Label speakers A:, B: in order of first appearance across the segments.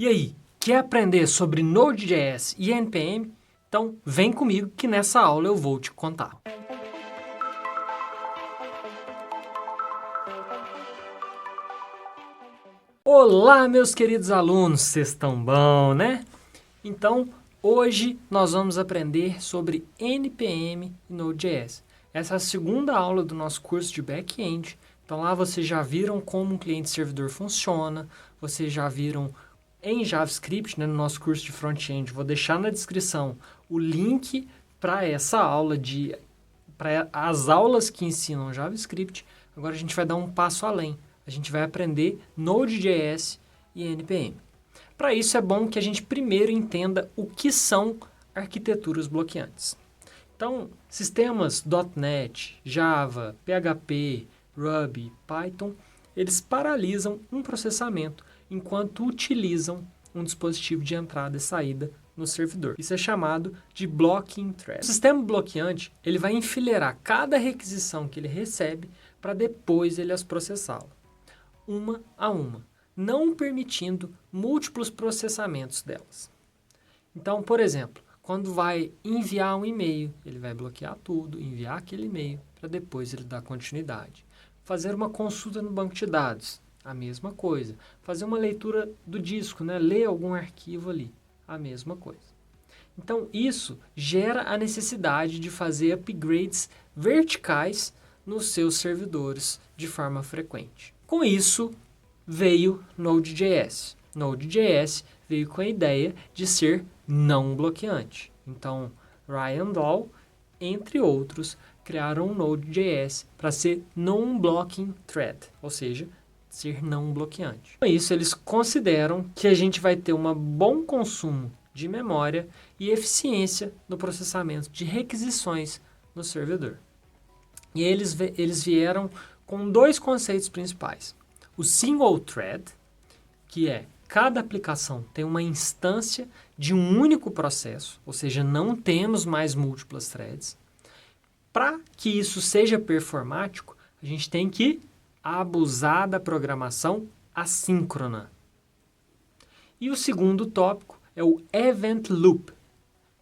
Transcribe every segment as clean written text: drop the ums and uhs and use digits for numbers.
A: E aí, quer aprender sobre Node.js e NPM? Então vem comigo que nessa aula eu vou te contar. Olá, meus queridos alunos, vocês estão bom, né? Então, hoje nós vamos aprender sobre NPM e Node.js. Essa é a segunda aula do nosso curso de back-end. Então lá vocês já viram como um cliente-servidor funciona, vocês já viram em JavaScript, né, no nosso curso de front-end. Vou deixar na descrição o link para essa aula, para as aulas que ensinam JavaScript. Agora a gente vai dar um passo além. A gente vai aprender Node.js e NPM. Para isso é bom que a gente primeiro entenda o que são arquiteturas bloqueantes. Então, sistemas .NET, Java, PHP, Ruby, Python, eles paralisam um processamento enquanto utilizam um dispositivo de entrada e saída no servidor. Isso é chamado de blocking thread. O sistema bloqueante ele vai enfileirar cada requisição que ele recebe para depois ele as processá-la, uma a uma, não permitindo múltiplos processamentos delas. Então, por exemplo, quando vai enviar um e-mail, ele vai bloquear tudo, enviar aquele e-mail, para depois ele dar continuidade. Fazer uma consulta no banco de dados, a mesma coisa. Fazer uma leitura do disco, né? Ler algum arquivo ali, a mesma coisa. Então, isso gera a necessidade de fazer upgrades verticais nos seus servidores de forma frequente. Com isso, veio Node.js. Node.js veio com a ideia de ser não bloqueante. Então, Ryan Dahl, entre outros, criaram o Node.js para ser non-blocking thread, ou seja, ser não bloqueante. Com isso, eles consideram que a gente vai ter um bom consumo de memória e eficiência no processamento de requisições no servidor. E eles vieram com dois conceitos principais. O single thread, que é cada aplicação tem uma instância de um único processo, ou seja, não temos mais múltiplas threads. Para que isso seja performático, a gente tem que abusar da programação assíncrona. E o segundo tópico é o Event Loop.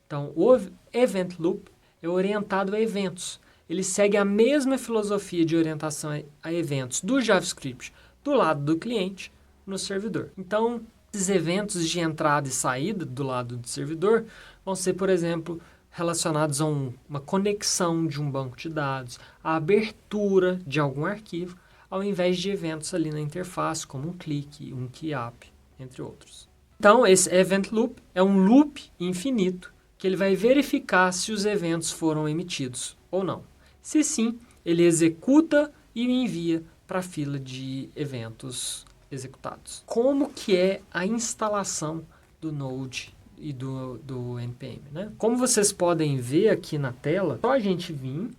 A: Então, o Event Loop é orientado a eventos. Ele segue a mesma filosofia de orientação a eventos do JavaScript do lado do cliente no servidor. Então, esses eventos de entrada e saída do lado do servidor vão ser, por exemplo, relacionados a uma conexão de um banco de dados, a abertura de algum arquivo, ao invés de eventos ali na interface, como um clique, um keyap, entre outros. Então, esse Event Loop é um loop infinito que ele vai verificar se os eventos foram emitidos ou não. Se sim, ele executa e envia para a fila de eventos executados. Como que é a instalação do Node e do NPM, né? Como vocês podem ver aqui na tela, só a gente vir,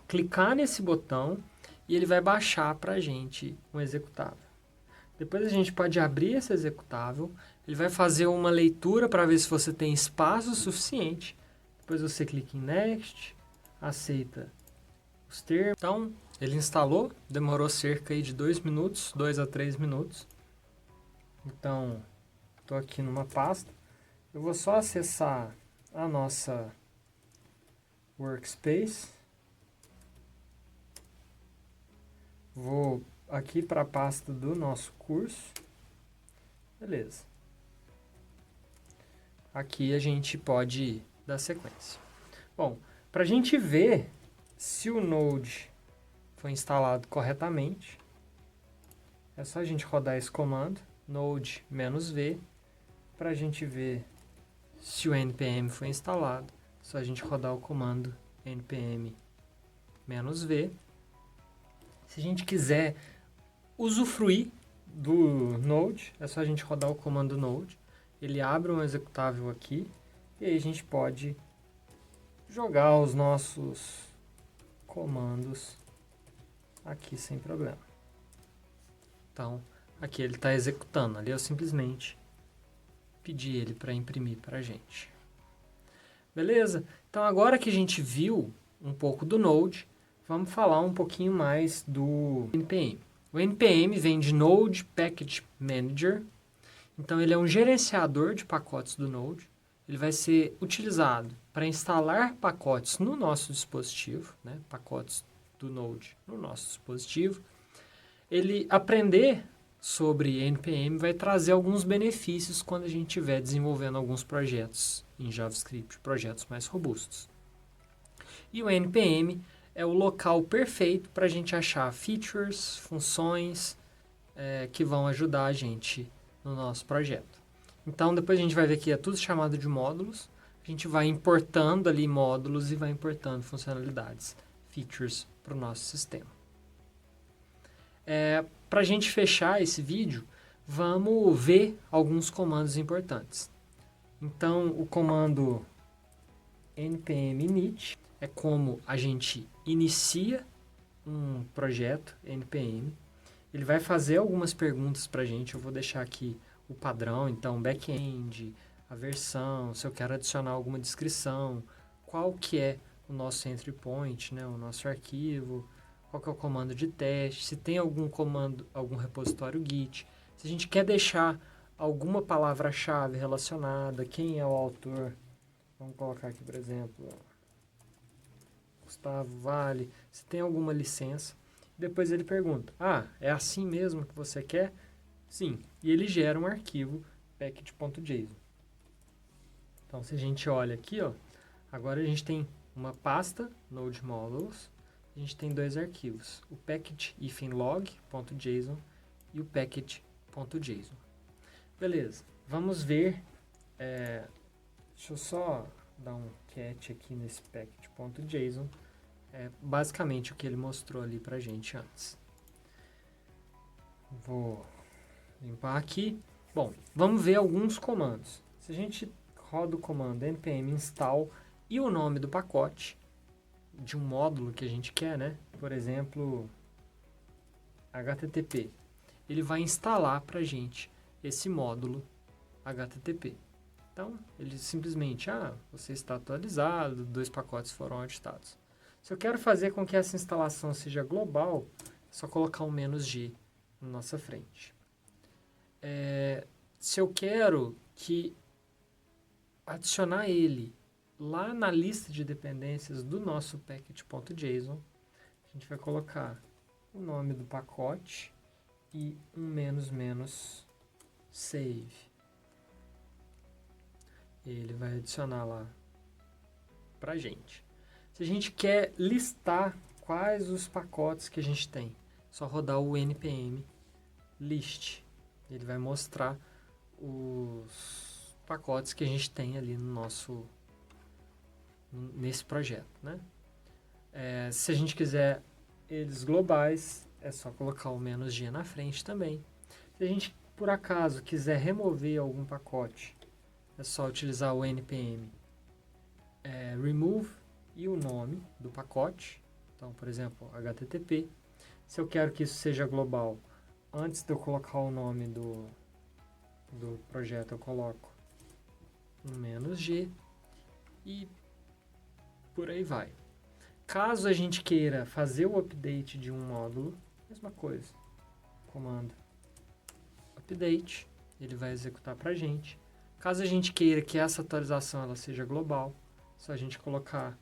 A: clicar nesse botão e ele vai baixar para a gente um executável. Depois a gente pode abrir esse executável, ele vai fazer uma leitura para ver se você tem espaço suficiente. Depois você clica em Next, aceita os termos. Então, ele instalou, demorou cerca de 2 minutos, 2 a 3 minutos. Então, estou aqui numa pasta. Eu vou só acessar a nossa workspace. Vou aqui para a pasta do nosso curso. Beleza. Aqui a gente pode dar sequência. Bom, para a gente ver se o Node foi instalado corretamente, é só a gente rodar esse comando, node-v, para a gente ver se o npm foi instalado. É só a gente rodar o comando npm-v. Se a gente quiser usufruir do Node, é só a gente rodar o comando node. Ele abre um executável aqui e aí a gente pode jogar os nossos comandos aqui sem problema. Então, aqui ele está executando. Ali eu simplesmente pedi ele para imprimir para a gente. Beleza? Então, agora que a gente viu um pouco do Node, vamos falar um pouquinho mais do NPM. O NPM vem de Node Package Manager Então, ele é um gerenciador de pacotes do Node. Ele vai ser utilizado para instalar pacotes no nosso dispositivo, né? Pacotes do Node no nosso dispositivo. Ele aprender sobre NPM vai trazer alguns benefícios quando a gente estiver desenvolvendo alguns projetos em JavaScript, projetos mais robustos. E o NPM é o local perfeito para a gente achar features, funções que vão ajudar a gente no nosso projeto. Então, depois a gente vai ver que é tudo chamado de módulos. A gente vai importando ali módulos e vai importando funcionalidades, features para o nosso sistema. Para a gente fechar esse vídeo, vamos ver alguns comandos importantes. Então, o comando npm init é como a gente inicia um projeto npm. Ele vai fazer algumas perguntas para a gente. Eu vou deixar aqui o padrão, então back-end, a versão, se eu quero adicionar alguma descrição, qual que é o nosso entry point, né, o nosso arquivo, qual que é o comando de teste, se tem algum comando, algum repositório Git, se a gente quer deixar alguma palavra-chave relacionada, quem é o autor, vamos colocar aqui, por exemplo, Gustavo Vale, se tem alguma licença. Depois ele pergunta, é assim mesmo que você quer? Sim, e ele gera um arquivo package.json. Então, se a gente olha aqui, agora a gente tem uma pasta Node Modules, a gente tem dois arquivos, o package-log.json e o package.json. Beleza, vamos ver, deixa eu só dar um catch aqui nesse package.json, basicamente o que ele mostrou ali pra gente antes. Vou limpar aqui. Bom, vamos ver alguns comandos. Se a gente roda o comando npm install e o nome do pacote de um módulo que a gente quer, né? Por exemplo, HTTP. Ele vai instalar para a gente esse módulo HTTP. Então, ele simplesmente, você está atualizado, 2 pacotes foram auditados. Se eu quero fazer com que essa instalação seja global, é só colocar um "-g" na nossa frente. Se eu quero adicionar ele lá na lista de dependências do nosso package.json, a gente vai colocar o nome do pacote e um -- save. Ele vai adicionar lá pra gente. Se a gente quer listar quais os pacotes que a gente tem, é só rodar o npm list. Ele vai mostrar os pacotes que a gente tem ali nesse projeto, né? Se a gente quiser eles globais, é só colocar o "-g" na frente também. Se a gente, por acaso, quiser remover algum pacote, é só utilizar o npm remove e o nome do pacote. Então, por exemplo, HTTP. Se eu quero que isso seja global, antes de eu colocar o nome do projeto, eu coloco um "-g" e por aí vai. Caso a gente queira fazer o update de um módulo, mesma coisa. Comando update, ele vai executar para a gente. Caso a gente queira que essa atualização ela seja global, é só a gente colocar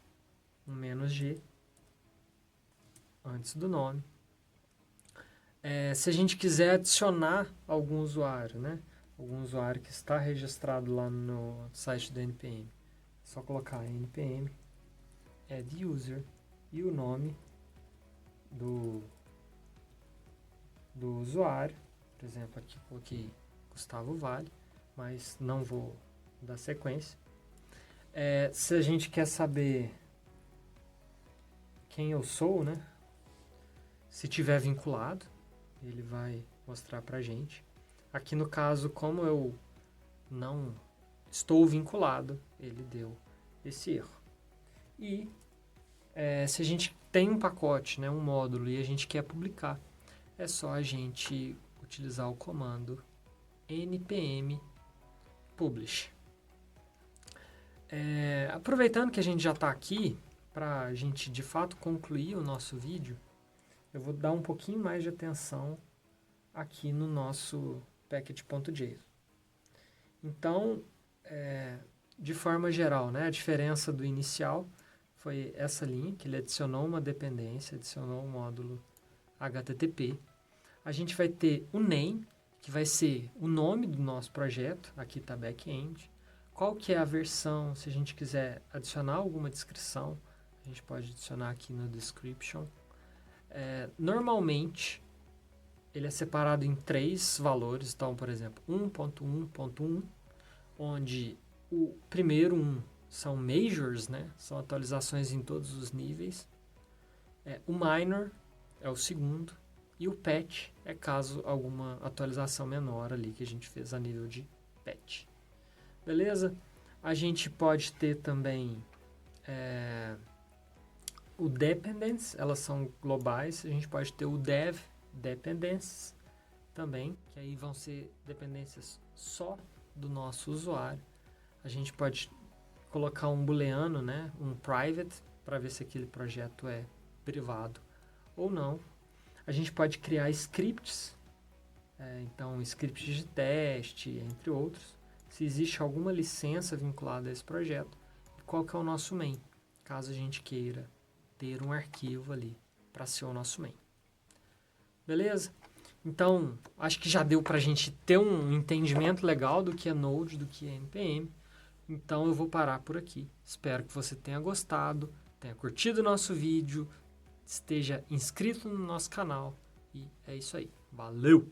A: um "-g" antes do nome. Se a gente quiser adicionar algum usuário, né? Algum usuário que está registrado lá no site do npm, é só colocar npm add user e o nome do usuário. Por exemplo, aqui coloquei Gustavo Vale, mas não vou dar sequência. Se a gente quer saber quem eu sou, né? Se tiver vinculado, ele vai mostrar pra gente. Aqui no caso, como eu não estou vinculado, ele deu esse erro. E se a gente tem um pacote, né, um módulo, e a gente quer publicar, é só a gente utilizar o comando npm publish. Aproveitando que a gente já está aqui, para a gente de fato concluir o nosso vídeo, eu vou dar um pouquinho mais de atenção aqui no nosso package.json. Então, de forma geral, né, a diferença do inicial foi essa linha, que ele adicionou uma dependência, adicionou um módulo HTTP. A gente vai ter o name, que vai ser o nome do nosso projeto, aqui está back-end. Qual que é a versão, se a gente quiser adicionar alguma descrição, a gente pode adicionar aqui no description. Normalmente, ele é separado em 3 valores, então, por exemplo, 1.1.1, onde o primeiro 1 são majors, né? São atualizações em todos os níveis. O minor é o segundo. E o patch é caso alguma atualização menor ali que a gente fez a nível de patch. Beleza? A gente pode ter também o dependence, elas são globais. A gente pode ter o dev dependence também, que aí vão ser dependências só do nosso usuário. A gente pode colocar um booleano, né, um private, para ver se aquele projeto é privado ou não. A gente pode criar scripts, então scripts de teste, entre outros, se existe alguma licença vinculada a esse projeto, e qual que é o nosso main, caso a gente queira ter um arquivo ali para ser o nosso main. Beleza? Então, acho que já deu para a gente ter um entendimento legal do que é Node, do que é NPM. Então, eu vou parar por aqui. Espero que você tenha gostado, tenha curtido o nosso vídeo, esteja inscrito no nosso canal. E é isso aí. Valeu!